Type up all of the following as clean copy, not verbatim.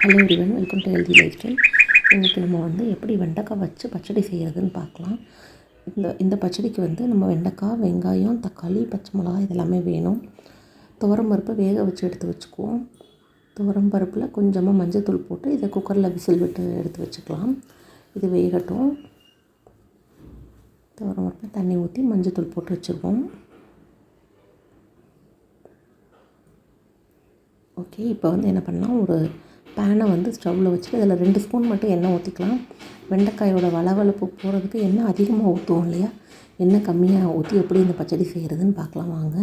Hello everyone, welcome to healthy life style. இன்றைக்கி நம்ம எப்படி வெண்டைக்காய் வச்சு பச்சடி செய்கிறதுன்னு பார்க்கலாம். இந்த பச்சடிக்கு நம்ம வெண்டைக்காய், வெங்காயம், தக்காளி, பச்சை மிளகா இதெல்லாமே வேணும். துவரம் பருப்பை வேக வச்சு எடுத்து வச்சுக்குவோம். துவரம் பருப்பில் கொஞ்சமாக மஞ்சள் போட்டு இதை குக்கரில் விசில் விட்டு எடுத்து வச்சுக்கலாம். இது வேகட்டும். துவரம் பருப்பை தண்ணி ஊற்றி மஞ்சள் போட்டு வச்சுருவோம். ஓகே, இப்போ என்ன பண்ணலாம், ஒரு பேனை ஸ்டவ்வில் வச்சுட்டு அதில் 2 ஸ்பூன் மட்டும் எண்ணெய் ஊற்றிக்கலாம். வெண்டைக்காயோட வளவளப்பு போகிறதுக்கு எண்ணெய் அதிகமாக ஊற்றுவோம் இல்லையா, எண்ணெய் கம்மியாக ஊற்றி எப்படி இந்த பச்சடி செய்கிறதுன்னு பார்க்கலாம் வாங்க.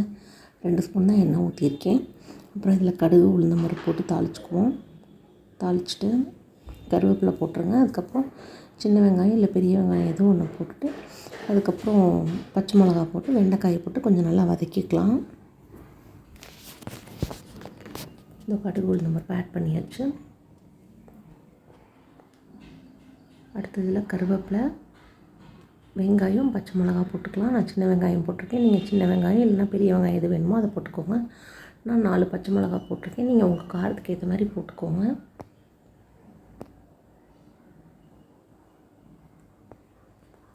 2 ஸ்பூன் தான் எண்ணெய் ஊற்றியிருக்கேன். அப்புறம் இதில் கடுகு, உளுந்தம் பருப்பு போட்டு தாளிச்சுக்குவோம். தாளிச்சுட்டு கருவேப்பிலை போட்டுருங்க. அதுக்கப்புறம் சின்ன வெங்காயம் இல்லை பெரிய வெங்காயம் எதுவும் ஒன்று போட்டுட்டு அதுக்கப்புறம் பச்சை மிளகா போட்டு வெண்டைக்காயை போட்டு கொஞ்சம் நல்லா வதக்கிக்கலாம். இந்த கடுகு உளுந்தம் பருப்பு ஆட் பண்ணியாச்சு. அடுத்ததில் கருவேப்பிலை, வெங்காயம், பச்சை மிளகா போட்டுக்கலாம். நான் சின்ன வெங்காயம் போட்டிருக்கேன். நீங்கள் சின்ன வெங்காயம் இல்லைனா பெரிய வெங்காயம் எது வேணுமோ அதை போட்டுக்கோங்க. நான் 4 பச்சை மிளகா போட்டிருக்கேன். நீங்கள் உங்கள் காரத்துக்கு ஏற்ற மாதிரி போட்டுக்கோங்க.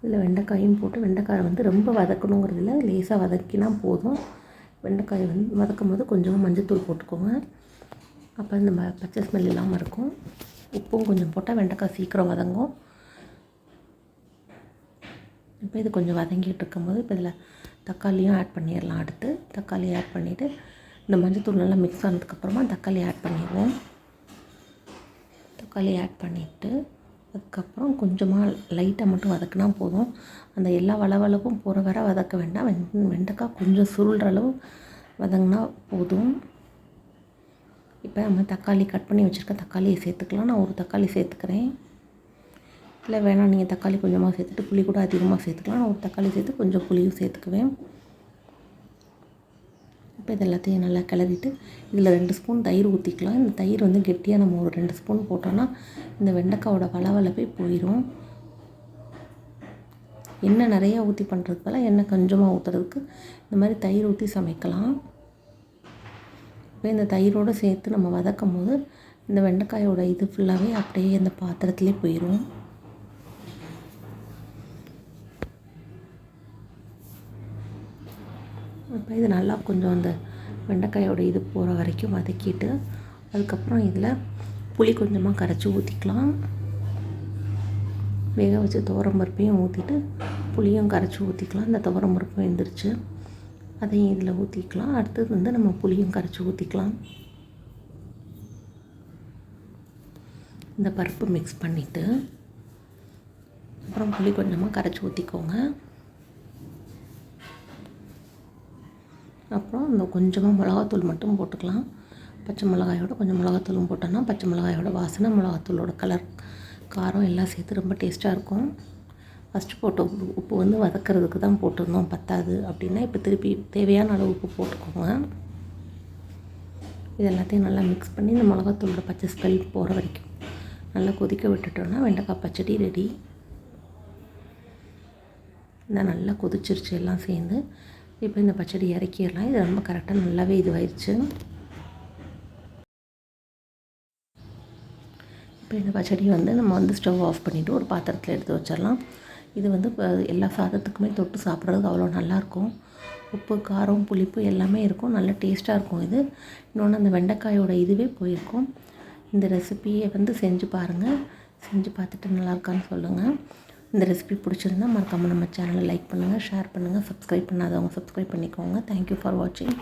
இதில் வெண்டைக்காயும் போட்டு வெண்டைக்காய் ரொம்ப வதக்கணுங்கிறதுல லேசாக வதக்கினா போதும். வெண்டைக்காய் வதக்கும் போது கொஞ்சமாக மஞ்சள் போட்டுக்கோங்க. அப்போ இந்த பச்சை ஸ்மெல் இல்லாமல் இருக்கும். உப்பும் கொஞ்சம் போட்டால் வெண்டைக்காய் சீக்கிரம் வதங்கும். இப்போ இது கொஞ்சம் வதங்கிட்டு இருக்கும்போது இப்போ இதில் தக்காளியும் ஆட் பண்ணிடலாம். அடுத்து தக்காளி ஆட் பண்ணிவிட்டு இந்த மஞ்சள் நல்லா மிக்ஸ் ஆனதுக்கப்புறமா தக்காளி ஆட் பண்ணிடுவோம். தக்காளி ஆட் பண்ணிவிட்டு அதுக்கப்புறம் கொஞ்சமாக லைட்டாக மட்டும் வதக்கினா போதும். அந்த எல்லா வளவளப்பும் போகிற வர வதக்க வேண்டாம். வெண்டைக்காய் கொஞ்சம் சுருள்ற அளவு வதங்கினா போதும். இப்போ நம்ம தக்காளி கட் பண்ணி வச்சுருக்க தக்காளியை சேர்த்துக்கலாம். நான் ஒரு தக்காளி சேர்த்துக்கிறேன். இல்லை வேணாம், நீங்கள் தக்காளி கொஞ்சமாக சேர்த்துட்டு புளி கூட அதிகமாக சேர்த்துக்கலாம். நான் ஒரு தக்காளி சேர்த்து கொஞ்சம் புளியும் சேர்த்துக்குவேன். இப்போ இது எல்லாத்தையும் நல்லா கிளறிட்டு இதில் 2 ஸ்பூன் தயிர் ஊற்றிக்கலாம். இந்த தயிர் கெட்டியாக நம்ம ஒரு 2 ஸ்பூன் போட்டோன்னா இந்த வெண்டைக்காயோட வளவளப்பே போயிடும். எண்ணெய் நிறையா ஊற்றி பண்ணுறதுனால எண்ணெய் கொஞ்சமாக ஊற்றுறதுக்கு இந்த மாதிரி தயிர் ஊற்றி சமைக்கலாம். இப்போ இந்த தயிரோடு சேர்த்து நம்ம வதக்கும் போது இந்த வெண்டைக்காயோட இது ஃபுல்லாகவே அப்படியே இந்த பாத்திரத்துலேயே போயிடும். இப்போ இது நல்லா கொஞ்சம் அந்த வெண்டைக்காயோட இது போகிற வரைக்கும் வதக்கிட்டு அதுக்கப்புறம் இதில் புளி கொஞ்சமாக கரைச்சி ஊற்றிக்கலாம். வேக வச்சு துவரம் பருப்பையும் ஊற்றிட்டு புளியும் கரைச்சி ஊற்றிக்கலாம். இந்த துவரம் பருப்பும் வெந்துருச்சு, அதையும் இதில் ஊற்றிக்கலாம். அடுத்தது நம்ம புளியும் கரைச்சி ஊற்றிக்கலாம். இந்த பருப்பு மிக்ஸ் பண்ணிவிட்டு அப்புறம் புளி கொஞ்சமாக கரைச்சி ஊற்றிக்கோங்க. அப்புறம் இந்த கொஞ்சமாக மிளகாத்தூள் மட்டும் போட்டுக்கலாம். பச்சை மிளகாயோட கொஞ்சம் மிளகாத்தூளும் போட்டோன்னா பச்சை மிளகாயோட வாசனை, மிளகாத்தூளோட கலர், காரம் எல்லாம் சேர்த்து ரொம்ப டேஸ்ட்டாக இருக்கும். ஃபஸ்ட்டு போட்ட உப்பு வதக்கிறதுக்கு தான் போட்டிருந்தோம், பத்தாது அப்படின்னா இப்போ திருப்பி தேவையான அளவு உப்பு போட்டுக்கோங்க. இது எல்லாத்தையும் நல்லா மிக்ஸ் பண்ணி இந்த மிளகாத்தூளோட பச்சை ஸ்மெல் போகிற வரைக்கும் நல்லா கொதிக்க விட்டுட்டோன்னா வெண்டைக்காய் பச்சடி ரெடி. இந்த நல்லா கொதிச்சிருச்சு எல்லாம் சேர்ந்து. இப்போ இந்த பச்சடி இறக்கிடலாம். இது ரொம்ப கரெக்டாக நல்லாவே இதுவாயிடுச்சு. இப்போ இந்த பச்சடி நம்ம ஸ்டவ் ஆஃப் பண்ணிவிட்டு ஒரு பாத்திரத்தில் எடுத்து வச்சிடலாம். இது எல்லா சாதத்துக்குமே தொட்டு சாப்பிட்றதுக்கு அவ்வளோ நல்லாயிருக்கும். உப்பு, காரம், புளிப்பு எல்லாமே இருக்கும், நல்ல டேஸ்ட்டாக இருக்கும். இது இன்னொன்று அந்த வெண்டைக்காயோட இதுவே போயிருக்கும். இந்த ரெசிபியை செஞ்சு பாருங்கள். செஞ்சு பார்த்துட்டு நல்லாயிருக்கான்னு சொல்லுங்கள். இந்த ரெசிபி பிடிச்சிருந்தா மறக்காமல் நம்ம சேனலை லைக் பண்ணுங்கள், ஷேர் பண்ணுங்கள். சப்ஸ்கிரைப் பண்ணாதவங்க சப்ஸ்கிரைப் பண்ணிக்கோங்க. தேங்க்யூ ஃபார் வாட்சிங்.